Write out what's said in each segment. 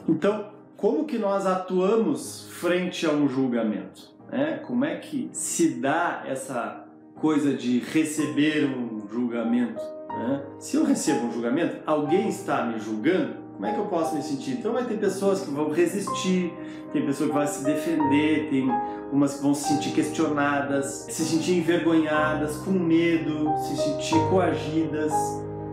Então, como que nós atuamos frente a um julgamento? Como é que se dá essa coisa de receber um julgamento? Se eu recebo um julgamento, alguém está me julgando, como é que eu posso me sentir? Então vai ter pessoas que vão resistir, tem pessoas que vão se defender, tem umas que vão se sentir questionadas, se sentir envergonhadas, com medo, se sentir coagidas.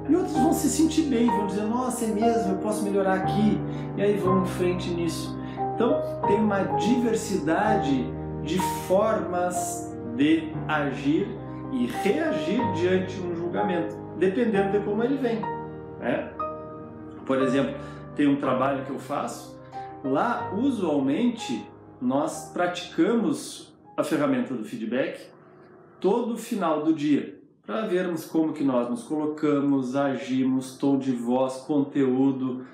E outros vão se sentir bem, vão dizer, nossa, é mesmo, eu posso melhorar aqui. E aí vão em frente nisso. Então tem uma diversidade de formas de agir e reagir diante de um julgamento, dependendo de como ele vem. Por exemplo, tem um trabalho que eu faço, lá usualmente nós praticamos a ferramenta do feedback todo final do dia, para vermos como que nós nos colocamos, agimos, tom de voz, conteúdo,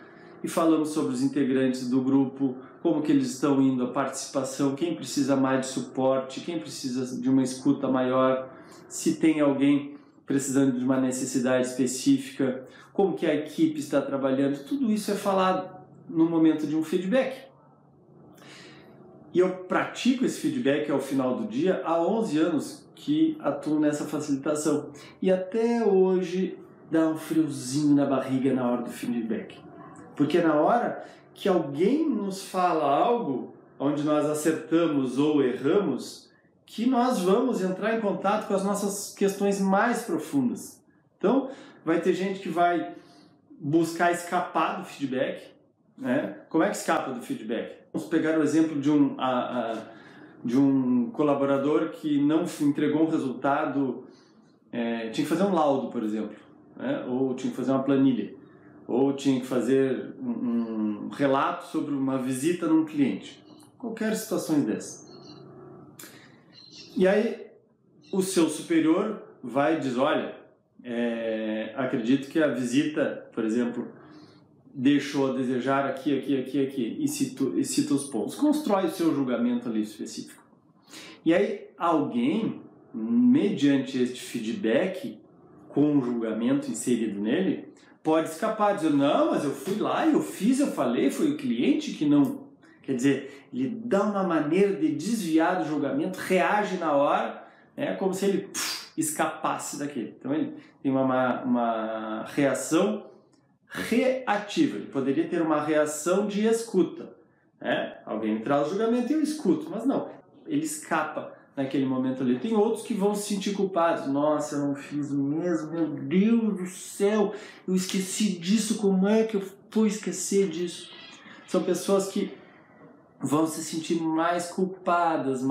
e falamos sobre os integrantes do grupo, como que eles estão indo, a participação, quem precisa mais de suporte, quem precisa de uma escuta maior, se tem alguém precisando de uma necessidade específica, como que a equipe está trabalhando, tudo isso é falado no momento de um feedback. E eu pratico esse feedback ao final do dia há 11 anos que atuo nessa facilitação. E até hoje dá um friozinho na barriga na hora do feedback. Porque na hora que alguém nos fala algo, onde nós acertamos ou erramos, que nós vamos entrar em contato com as nossas questões mais profundas. Então, vai ter gente que vai buscar escapar do feedback. Como é que escapa do feedback? Vamos pegar o exemplo de um colaborador que não entregou um resultado, tinha que fazer um laudo, por exemplo, ou tinha que fazer uma planilha, ou tinha que fazer um relato sobre uma visita num cliente. Qualquer situação dessa. E aí o seu superior vai e diz, olha, acredito que a visita, por exemplo, deixou a desejar aqui, e cita os pontos. Constrói o seu julgamento ali específico. E aí alguém, mediante este feedback, com o julgamento inserido nele, pode escapar, dizer, não, mas eu fui lá, eu fiz, eu falei, foi o cliente que não... Quer dizer, ele dá uma maneira de desviar do julgamento, reage na hora, como se ele escapasse daquele. Então ele tem uma reação reativa, ele poderia ter uma reação de escuta. Alguém me traz o julgamento e eu escuto, mas não, ele escapa naquele momento ali. Tem outros que vão se sentir culpados, nossa, eu não fiz mesmo, meu Deus do céu, eu esqueci disso, como é que eu vou esquecer disso? São pessoas que vão se sentir mais culpadas,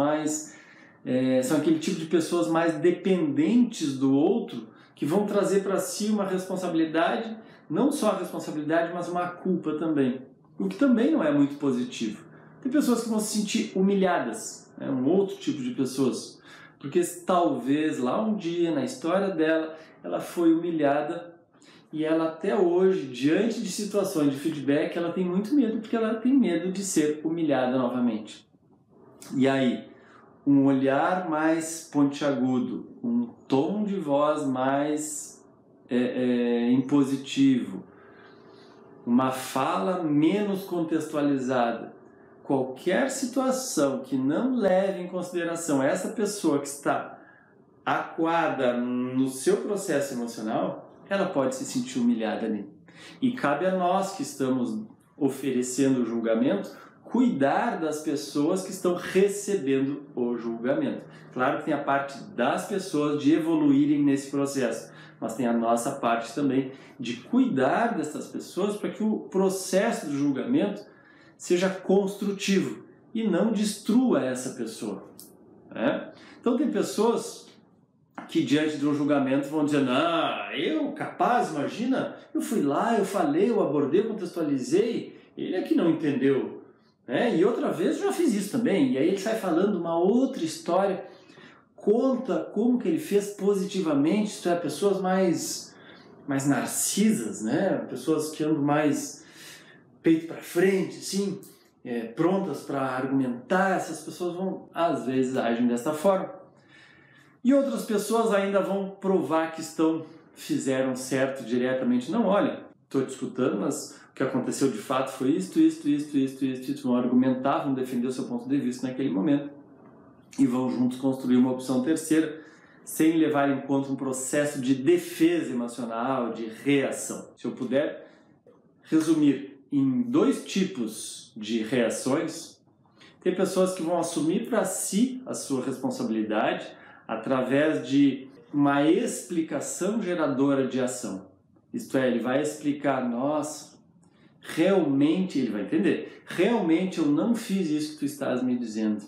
são aquele tipo de pessoas mais dependentes do outro, que vão trazer para si uma responsabilidade, não só a responsabilidade, mas uma culpa também, o que também não é muito positivo. Tem pessoas que vão se sentir humilhadas, um outro tipo de pessoas, porque talvez lá um dia, na história dela, ela foi humilhada e ela até hoje, diante de situações de feedback, ela tem muito medo, porque ela tem medo de ser humilhada novamente. E aí, um olhar mais pontiagudo, um tom de voz mais impositivo, uma fala menos contextualizada, qualquer situação que não leve em consideração essa pessoa que está acuada no seu processo emocional, ela pode se sentir humilhada ali. E cabe a nós que estamos oferecendo o julgamento, cuidar das pessoas que estão recebendo o julgamento. Claro que tem a parte das pessoas de evoluírem nesse processo, mas tem a nossa parte também de cuidar dessas pessoas para que o processo do julgamento seja construtivo e não destrua essa pessoa. Então tem pessoas que diante de um julgamento vão dizer, não, eu capaz, imagina, eu fui lá, eu falei, eu abordei, eu contextualizei, ele é que não entendeu. E outra vez eu já fiz isso também, e aí ele sai falando uma outra história, conta como que ele fez positivamente, isto é, pessoas mais narcisas, pessoas que andam mais peito para frente, assim, prontas para argumentar, essas pessoas vão, às vezes, agem dessa forma. E outras pessoas ainda vão provar que fizeram certo diretamente. Não, olha, estou te escutando, mas o que aconteceu de fato foi isto, vão argumentar, vão defender o seu ponto de vista naquele momento e vão juntos construir uma opção terceira, sem levar em conta um processo de defesa emocional, de reação. Se eu puder resumir em 2 tipos de reações, tem pessoas que vão assumir para si a sua responsabilidade através de uma explicação geradora de ação. Isto é, ele vai explicar, nossa, realmente, ele vai entender, realmente eu não fiz isso que tu estás me dizendo.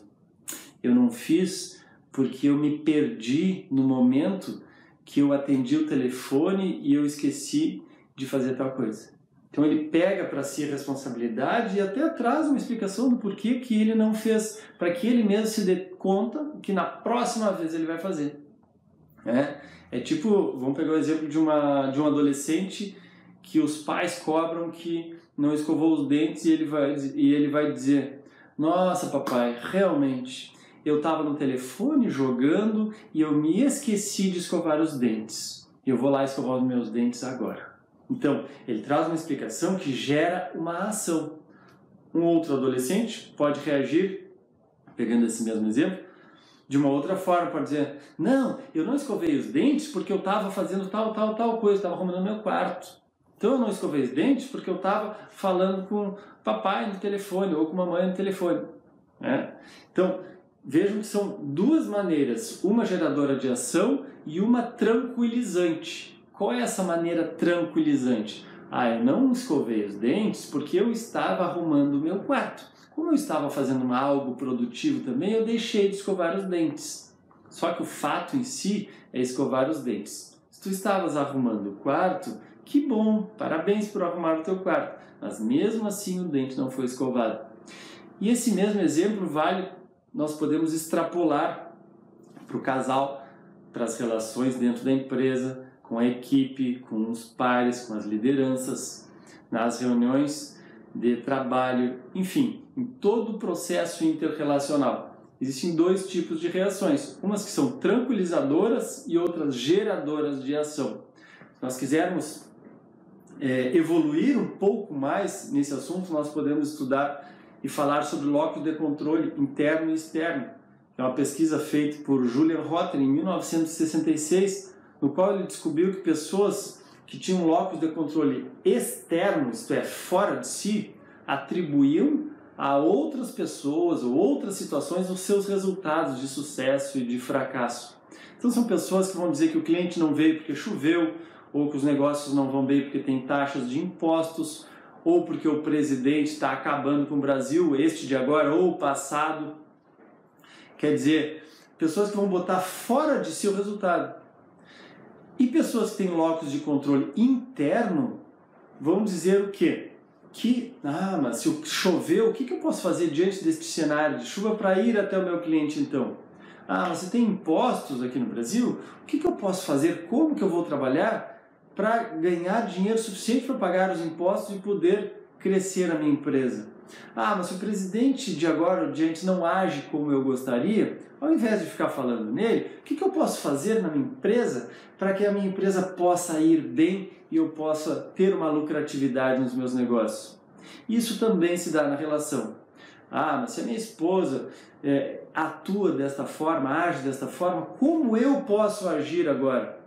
Eu não fiz porque eu me perdi no momento que eu atendi o telefone e eu esqueci de fazer tal coisa. Então ele pega para si a responsabilidade e até traz uma explicação do porquê que ele não fez, para que ele mesmo se dê conta que na próxima vez ele vai fazer. É tipo, vamos pegar o exemplo de um adolescente que os pais cobram que não escovou os dentes e ele vai dizer, nossa papai, realmente, eu estava no telefone jogando e eu me esqueci de escovar os dentes. Eu vou lá escovar os meus dentes agora. Então, ele traz uma explicação que gera uma ação. Um outro adolescente pode reagir, pegando esse mesmo exemplo, de uma outra forma, pode dizer, não, eu não escovei os dentes porque eu estava fazendo tal coisa, estava arrumando meu quarto. Então eu não escovei os dentes porque eu estava falando com papai no telefone ou com mamãe no telefone. Então, vejam que são 2 maneiras, uma geradora de ação e uma tranquilizante. Qual é essa maneira tranquilizante? Eu não escovei os dentes porque eu estava arrumando o meu quarto. Como eu estava fazendo algo produtivo também, eu deixei de escovar os dentes. Só que o fato em si é escovar os dentes. Se tu estavas arrumando o quarto, que bom, parabéns por arrumar o teu quarto. Mas mesmo assim o dente não foi escovado. E esse mesmo exemplo nós podemos extrapolar para o casal, para as relações dentro da empresa, com a equipe, com os pares, com as lideranças, nas reuniões de trabalho, enfim, em todo o processo interrelacional. Existem 2 tipos de reações, umas que são tranquilizadoras e outras geradoras de ação. Se nós quisermos evoluir um pouco mais nesse assunto, nós podemos estudar e falar sobre locus de controle interno e externo, que é uma pesquisa feita por Julian Rotter em 1966, no qual ele descobriu que pessoas que tinham locus de controle externo, isto é, fora de si, atribuíam a outras pessoas ou outras situações os seus resultados de sucesso e de fracasso. Então são pessoas que vão dizer que o cliente não veio porque choveu, ou que os negócios não vão bem porque tem taxas de impostos, ou porque o presidente está acabando com o Brasil, este de agora ou o passado. Quer dizer, pessoas que vão botar fora de si o resultado. E pessoas que têm locus de controle interno vão dizer o quê? Mas se choveu, o que eu posso fazer diante deste cenário de chuva para ir até o meu cliente então? Mas você tem impostos aqui no Brasil? O que eu posso fazer? Como que eu vou trabalhar para ganhar dinheiro suficiente para pagar os impostos e poder crescer a minha empresa? Mas se o presidente de agora ou diante não age como eu gostaria, ao invés de ficar falando nele, o que eu posso fazer na minha empresa para que a minha empresa possa ir bem e eu possa ter uma lucratividade nos meus negócios? Isso também se dá na relação. Mas se a minha esposa atua desta forma, age desta forma, como eu posso agir agora?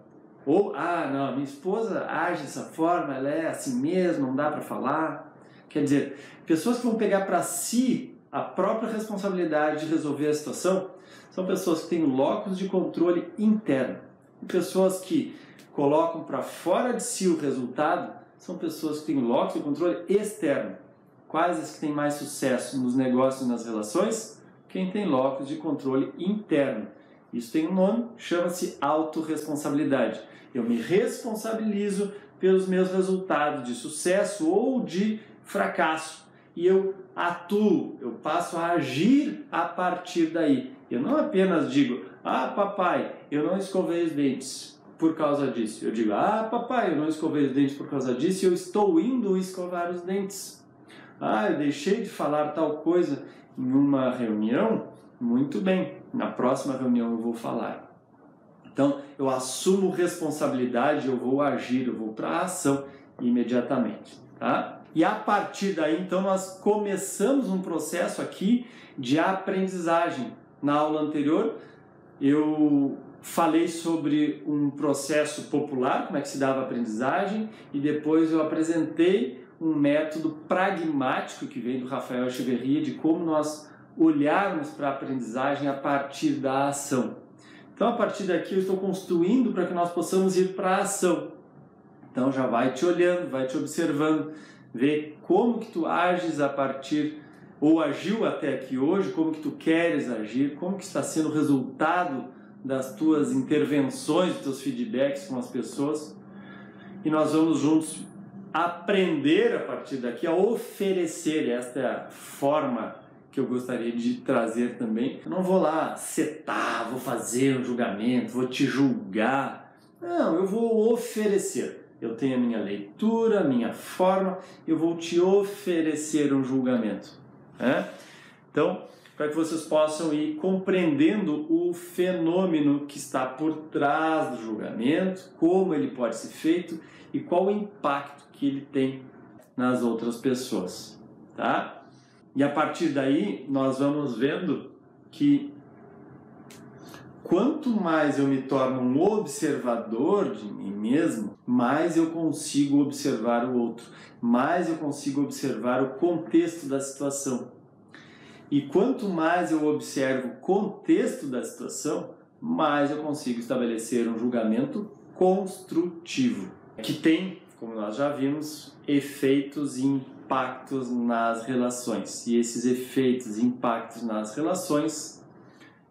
Ou, não, minha esposa age dessa forma, ela é assim mesmo, não dá para falar. Quer dizer, pessoas que vão pegar para si a própria responsabilidade de resolver a situação são pessoas que têm locus de controle interno. E pessoas que colocam para fora de si o resultado são pessoas que têm locus de controle externo. Quais as que têm mais sucesso nos negócios e nas relações? Quem tem locus de controle interno. Isso tem um nome, chama-se autorresponsabilidade. Eu me responsabilizo pelos meus resultados de sucesso ou de fracasso. E eu atuo, eu passo a agir a partir daí. Eu não apenas digo, papai, eu não escovei os dentes por causa disso. Eu digo, papai, eu não escovei os dentes por causa disso e eu estou indo escovar os dentes. Eu deixei de falar tal coisa em uma reunião? Muito bem, na próxima reunião eu vou falar. Então, eu assumo responsabilidade, eu vou agir, eu vou para a ação imediatamente, tá? E a partir daí, então, nós começamos um processo aqui de aprendizagem. Na aula anterior, eu falei sobre um processo popular, como é que se dava a aprendizagem, e depois eu apresentei um método pragmático que vem do Rafael Echeverria, de como nós olharmos para a aprendizagem a partir da ação. Então, a partir daqui, eu estou construindo para que nós possamos ir para a ação. Então, já vai te olhando, vai te observando, ver como que tu ages a partir, ou agiu até aqui hoje, como que tu queres agir, como que está sendo o resultado das tuas intervenções, dos teus feedbacks com as pessoas. E nós vamos juntos aprender a partir daqui a oferecer. Esta é a forma que eu gostaria de trazer também. Eu não vou lá setar, vou fazer um julgamento, vou te julgar. Não, eu vou oferecer. Eu tenho a minha leitura, a minha forma, eu vou te oferecer um julgamento. Então, para que vocês possam ir compreendendo o fenômeno que está por trás do julgamento, como ele pode ser feito e qual o impacto que ele tem nas outras pessoas, tá? E a partir daí, nós vamos vendo que quanto mais eu me torno um observador de mim mesmo, mais eu consigo observar o outro, mais eu consigo observar o contexto da situação. E quanto mais eu observo o contexto da situação, mais eu consigo estabelecer um julgamento construtivo, que tem, como nós já vimos, efeitos e impactos nas relações. E esses efeitos e impactos nas relações,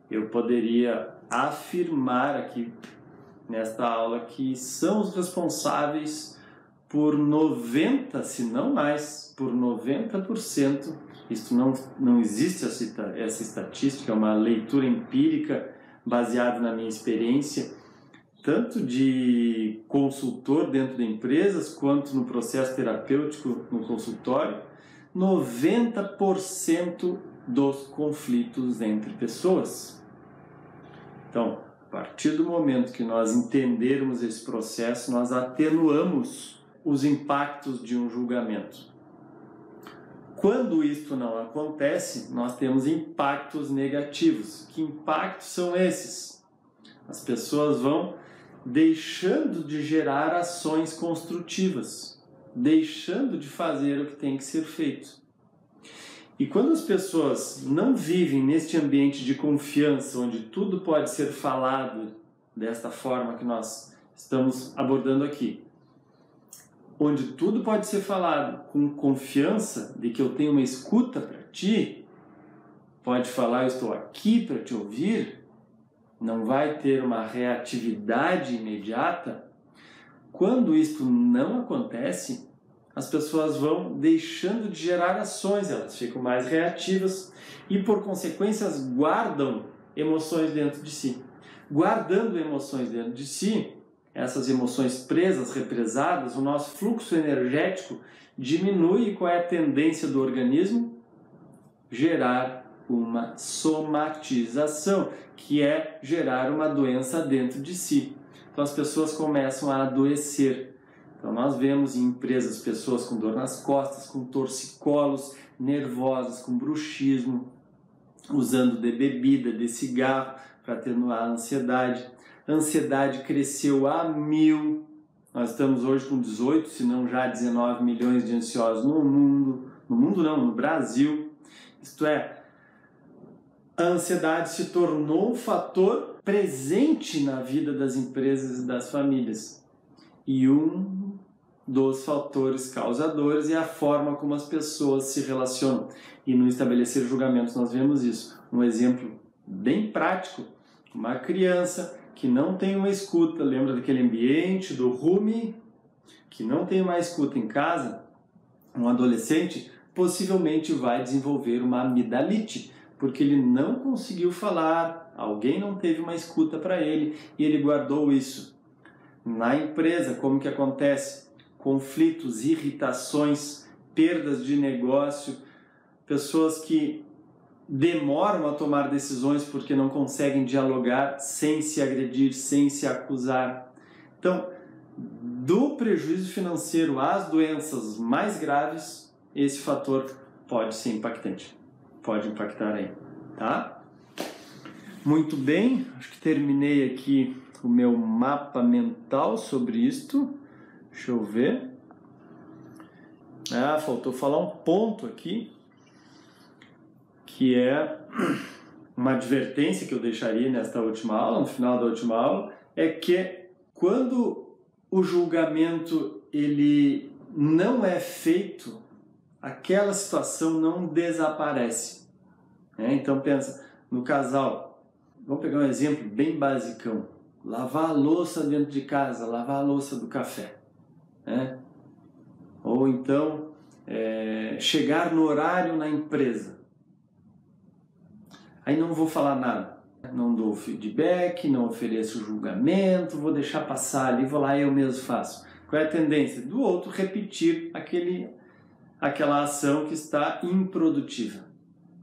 eu poderia afirmar aqui nesta aula que são os responsáveis por 90%, se não mais, por 90%. Isto não existe essa estatística, é uma leitura empírica baseada na minha experiência, tanto de consultor dentro de empresas, quanto no processo terapêutico no consultório. 90% dos conflitos entre pessoas. Então, a partir do momento que nós entendermos esse processo, nós atenuamos os impactos de um julgamento. Quando isto não acontece, nós temos impactos negativos. Que impactos são esses? As pessoas vão deixando de gerar ações construtivas, deixando de fazer o que tem que ser feito. E quando as pessoas não vivem neste ambiente de confiança, onde tudo pode ser falado desta forma que nós estamos abordando aqui, onde tudo pode ser falado com confiança de que eu tenho uma escuta para ti, pode falar, eu estou aqui para te ouvir, não vai ter uma reatividade imediata. Quando isto não acontece, as pessoas vão deixando de gerar ações, elas ficam mais reativas e, por consequência, guardam emoções dentro de si. Guardando emoções dentro de si, essas emoções presas, represadas, o nosso fluxo energético diminui. E qual é a tendência do organismo? Gerar uma somatização, que é gerar uma doença dentro de si. Então as pessoas começam a adoecer. Então nós vemos em empresas pessoas com dor nas costas, com torcicolos, nervosas, com bruxismo, usando de bebida, de cigarro para atenuar a ansiedade. A ansiedade cresceu a 1000. Nós estamos hoje com 18, se não já 19 milhões de ansiosos no mundo. No mundo não, no Brasil. Isto é, a ansiedade se tornou um fator presente na vida das empresas e das famílias. E um dos fatores causadores é a forma como as pessoas se relacionam. E no estabelecer julgamentos nós vemos isso. Um exemplo bem prático, uma criança que não tem uma escuta, lembra daquele ambiente do Rumi, que não tem uma escuta em casa, um adolescente possivelmente vai desenvolver uma amidalite, porque ele não conseguiu falar, alguém não teve uma escuta para ele e ele guardou isso. Na empresa, como que acontece? Conflitos, irritações, perdas de negócio, pessoas que demoram a tomar decisões porque não conseguem dialogar sem se agredir, sem se acusar. Então, do prejuízo financeiro às doenças mais graves, esse fator pode ser impactante. Pode impactar aí, tá? Muito bem, acho que terminei aqui o meu mapa mental sobre isto. Deixa eu ver. Faltou falar um ponto aqui, que é uma advertência que eu deixaria nesta última aula, no final da última aula, é que quando o julgamento ele não é feito, aquela situação não desaparece. Então pensa, no casal, vamos pegar um exemplo bem basicão, lavar a louça dentro de casa, lavar a louça do café. Ou então chegar no horário na empresa. Aí não vou falar nada, não dou feedback, não ofereço julgamento, vou deixar passar ali, vou lá e eu mesmo faço. Qual é a tendência? Do outro repetir aquela ação que está improdutiva.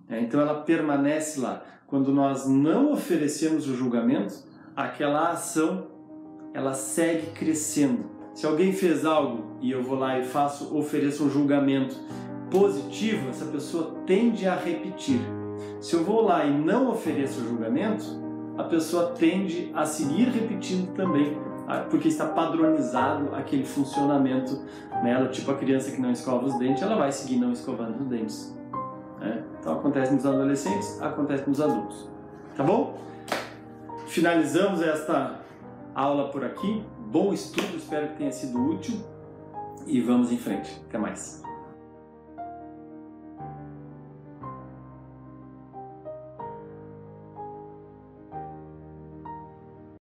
Então ela permanece lá. Quando nós não oferecemos o julgamento, aquela ação ela segue crescendo. Se alguém fez algo e eu vou lá e ofereço um julgamento positivo, essa pessoa tende a repetir. Se eu vou lá e não ofereço o julgamento, a pessoa tende a seguir repetindo também, porque está padronizado aquele funcionamento nela, tipo a criança que não escova os dentes, ela vai seguir não escovando os dentes. Então acontece nos adolescentes, acontece nos adultos. Tá bom? Finalizamos esta aula por aqui. Bom estudo, espero que tenha sido útil e vamos em frente. Até mais.